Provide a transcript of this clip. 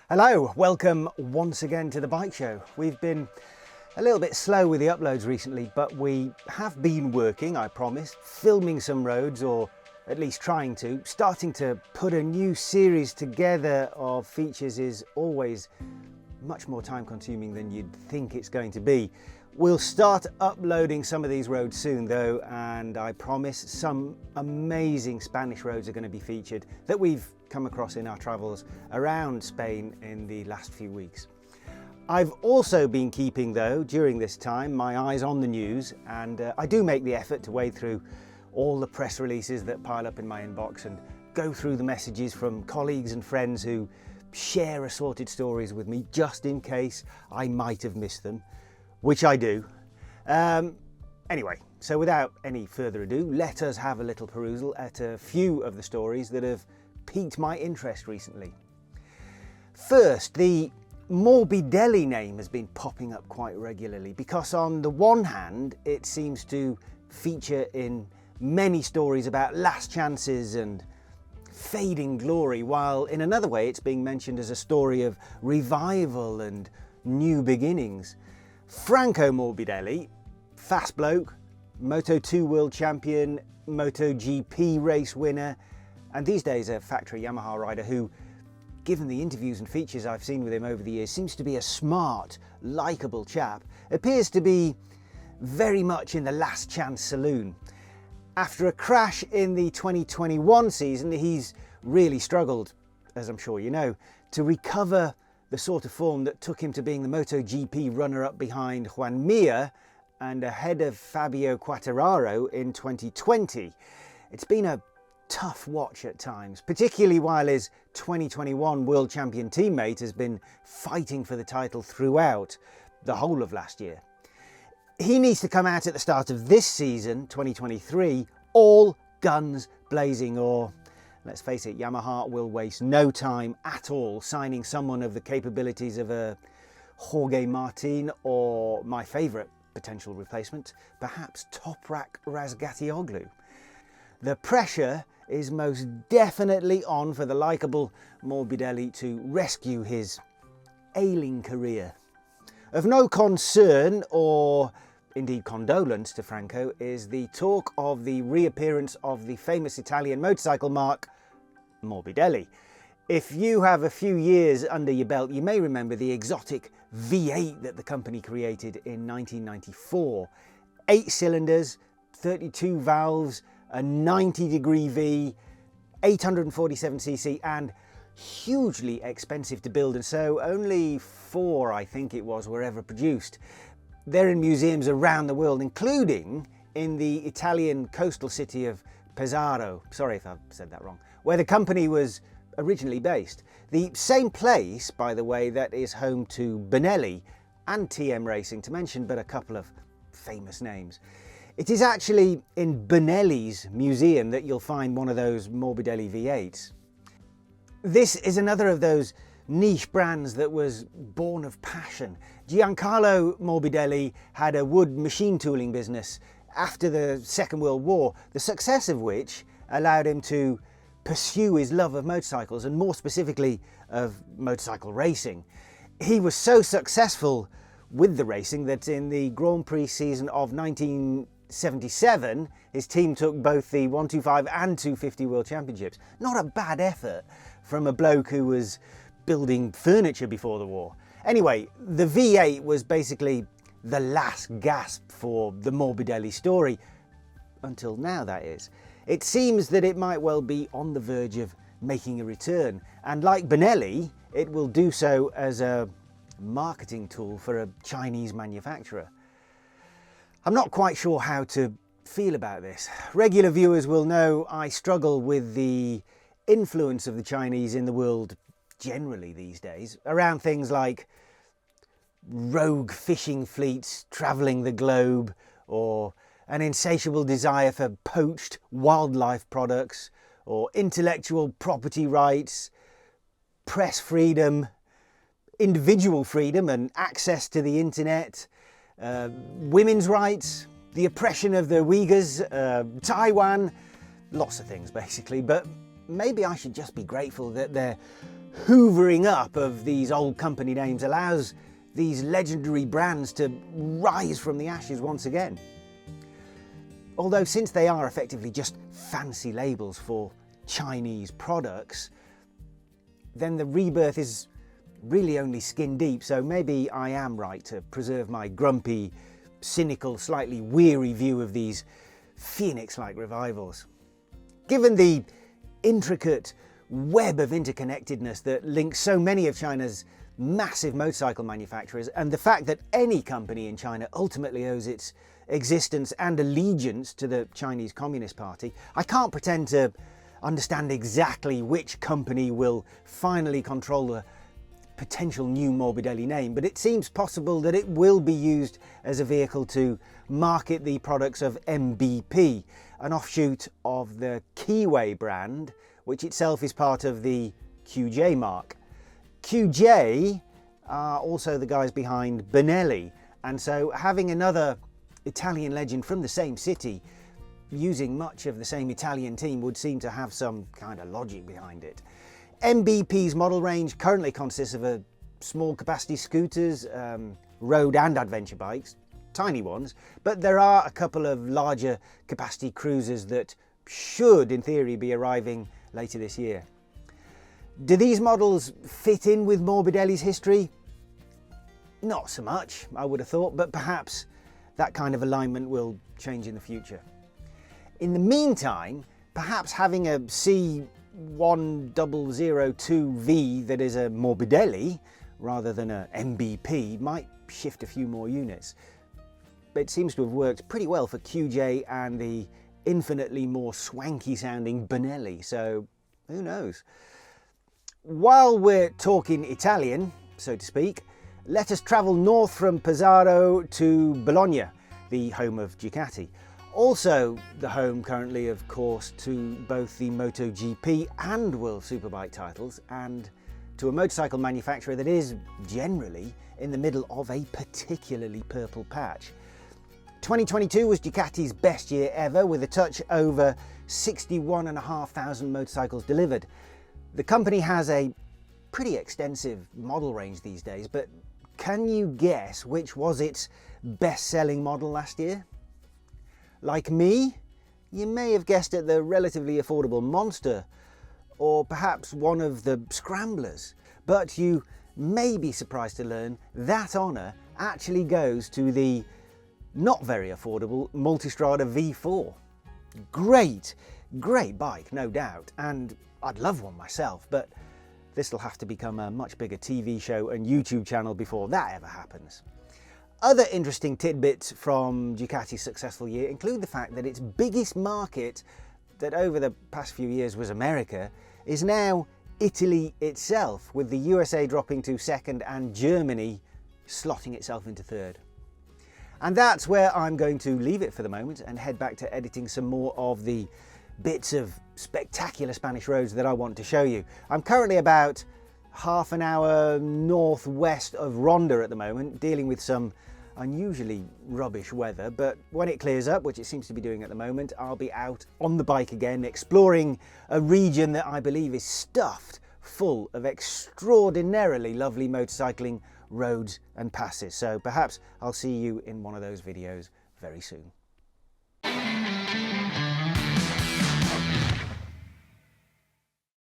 Hello, welcome once again to the bike show. We've been a little bit slow with the uploads recently, but we have been working, I promise, filming some roads, or at least trying to. Starting to put a new series together of features is always much more time consuming than you'd think it's going to be. We'll start uploading some of these roads soon though, and I promise some amazing Spanish roads are going to be featured that we've come across in our travels around Spain in the last few weeks. I've also been keeping though, during this time, my eyes on the news, and I do make the effort to wade through all the press releases that pile up in my inbox and go through the messages from colleagues and friends who share assorted stories with me just in case I might have missed them, which I do. Anyway, so without any further ado, let us have a little perusal at a few of the stories that have piqued my interest recently. First, the Morbidelli name has been popping up quite regularly because on the one hand, it seems to feature in many stories about last chances and fading glory, while in another way it's being mentioned as a story of revival and new beginnings. Franco Morbidelli, fast bloke, Moto2 world champion, MotoGP race winner, and these days a factory Yamaha rider who, given the interviews and features I've seen with him over the years, seems to be a smart, likeable chap, appears to be very much in the last chance saloon. After a crash in the 2021 season, he's really struggled, as I'm sure you know, to recover the sort of form that took him to being the MotoGP runner-up behind Juan Mir and ahead of Fabio Quartararo in 2020. It's been a tough watch at times, particularly while his 2021 world champion teammate has been fighting for the title throughout the whole of last year. He needs to come out at the start of this season, 2023, all guns blazing, or let's face it, Yamaha will waste no time at all signing someone of the capabilities of a Jorge Martin or my favourite potential replacement, perhaps Toprak Razgatlioglu. The pressure is most definitely on for the likeable Morbidelli to rescue his ailing career. Of no concern, or indeed condolence to Franco, is the talk of the reappearance of the famous Italian motorcycle marque Morbidelli. If you have a few years under your belt, you may remember the exotic V8 that the company created in 1994. 8 cylinders, 32 valves, a 90-degree V, 847cc, and hugely expensive to build, and so only 4, I think it was, were ever produced. They're in museums around the world, including in the Italian coastal city of Pesaro, sorry if I've said that wrong, where the company was originally based. The same place, by the way, that is home to Benelli and TM Racing, to mention but a couple of famous names. It is actually in Benelli's museum that you'll find one of those Morbidelli V8s. This is another of those niche brands that was born of passion. Giancarlo Morbidelli had a wood machine tooling business after the Second World War, the success of which allowed him to pursue his love of motorcycles, and more specifically of motorcycle racing. He was so successful with the racing that in the Grand Prix season of 1977, his team took both the 125 and 250 World Championships. Not a bad effort from a bloke who was building furniture before the war. Anyway, the V8 was basically the last gasp for the Morbidelli story, until now that is. It seems that it might well be on the verge of making a return, and like Benelli, it will do so as a marketing tool for a Chinese manufacturer. I'm not quite sure how to feel about this. Regular viewers will know I struggle with the influence of the Chinese in the world generally these days, around things like rogue fishing fleets travelling the globe, or an insatiable desire for poached wildlife products, or intellectual property rights, press freedom, individual freedom and access to the internet, women's rights, the oppression of the Uyghurs, Taiwan, lots of things basically. But maybe I should just be grateful that they're hoovering up of these old company names allows these legendary brands to rise from the ashes once again. Although since they are effectively just fancy labels for Chinese products, then the rebirth is really only skin deep, so maybe I am right to preserve my grumpy, cynical, slightly weary view of these phoenix-like revivals. Given the intricate web of interconnectedness that links so many of China's massive motorcycle manufacturers, and the fact that any company in China ultimately owes its existence and allegiance to the Chinese Communist Party, I can't pretend to understand exactly which company will finally control the potential new Morbidelli name, but it seems possible that it will be used as a vehicle to market the products of MBP, an offshoot of the Keyway brand, which itself is part of the QJ mark. QJ are also the guys behind Benelli, and so having another Italian legend from the same city using much of the same Italian team would seem to have some kind of logic behind it. MBP's model range currently consists of a small capacity scooters, road and adventure bikes, tiny ones, but there are a couple of larger capacity cruisers that should in theory be arriving later this year. Do these models fit in with Morbidelli's history? Not so much, I would have thought, but perhaps that kind of alignment will change in the future. In the meantime, perhaps having a C1002V that is a Morbidelli rather than a MBP might shift a few more units. But it seems to have worked pretty well for QJ and the infinitely more swanky sounding Benelli, so who knows? While we're talking Italian, so to speak, let us travel north from Pesaro to Bologna, the home of Ducati. Also the home currently, of course, to both the MotoGP and World Superbike titles, and to a motorcycle manufacturer that is generally in the middle of a particularly purple patch. 2022 was Ducati's best year ever, with a touch over 61,500 motorcycles delivered. The company has a pretty extensive model range these days, but can you guess which was its best-selling model last year? Like me, you may have guessed at the relatively affordable Monster, or perhaps one of the Scramblers, but you may be surprised to learn that honour actually goes to the not very affordable Multistrada V4. Great bike, no doubt, and I'd love one myself, but this will have to become a much bigger TV show and YouTube channel before that ever happens. Other interesting tidbits from Ducati's successful year include the fact that its biggest market, that over the past few years was America, is now Italy itself, with the USA dropping to second and Germany slotting itself into third. And that's where I'm going to leave it for the moment and head back to editing some more of the bits of spectacular Spanish roads that I want to show you. I'm currently about half an hour northwest of Ronda at the moment, dealing with some unusually rubbish weather, but when it clears up, which it seems to be doing at the moment, I'll be out on the bike again, exploring a region that I believe is stuffed full of extraordinarily lovely motorcycling roads and passes. So perhaps I'll see you in one of those videos very soon.